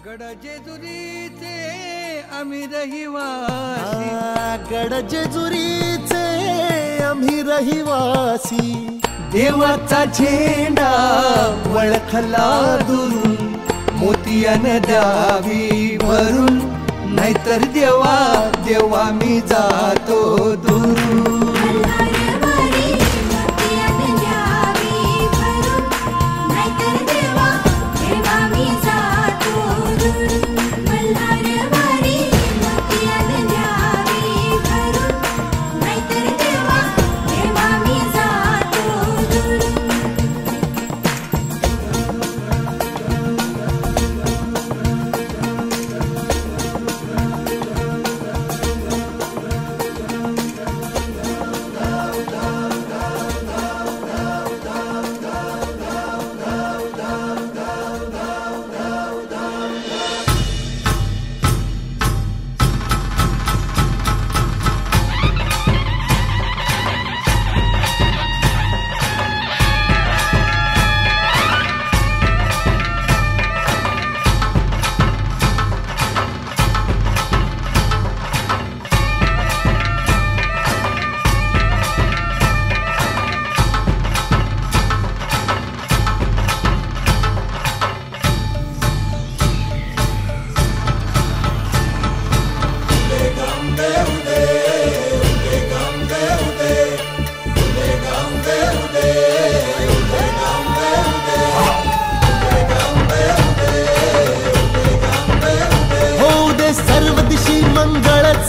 गड जेजुरीचे आम्ही रहिवासी, गड जेजुरीचे आम्ही रहिवासी, देवाचा झेंडा वळखला दुरून, मोतियानं द्यावी भरून, नाहीतर देवा देवा मी जातो दुरून.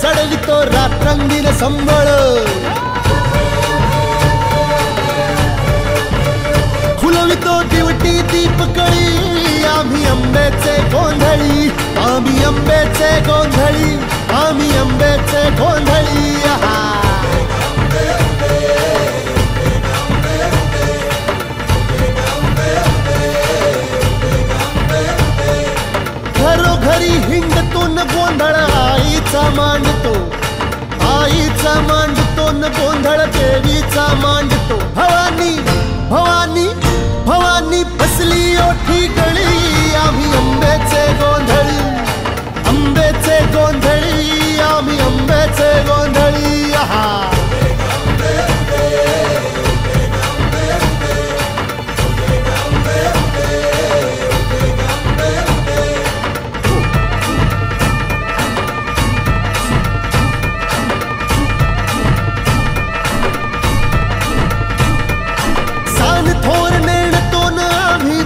चढवितो रात्रंगीन संबळ, फुलवितो दिवटी दीपकळी, आम्ही आंब्याचे गोंधळी, आम्ही आंब्याचे गोंधळी, आम्ही आंब्याचे गोंधळी. घरोघरी हिंडतो न गोंधळ आईचा मांडतो, आईचा मांडतो न गोंधळ देवीचा मांडतो. भवानी भवानी भवानी फसली ओठी गळी, आम्ही आंब्याचे गोंधळी, आंब्याचे गोंधळी, आम्ही आंब्याचे गोंधळी.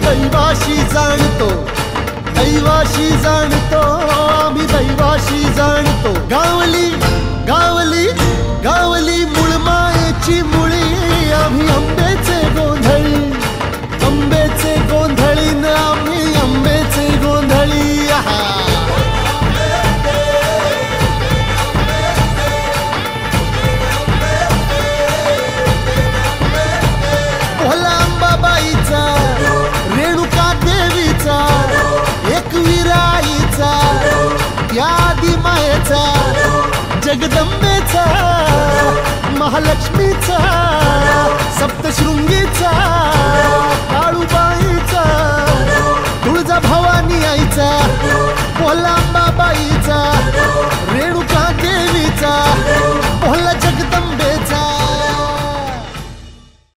दैवाशी जाणतो, दैवाशी जाणतो, आम्ही दैवाशी जाणतो. गावली गावली गावली मुळमायेची मुळी, आम्ही आंब्याचे गोंधळी, आंब्याचे गोंधळी न आम्ही आंब्याचे गोंधळी. भोला अंबाबाईचा, रेणुका देवीचा, एकविराईचा, या आदिमायेचा, जगदंबेचा, महालक्ष्मीचा, सप्तशृंगीचा,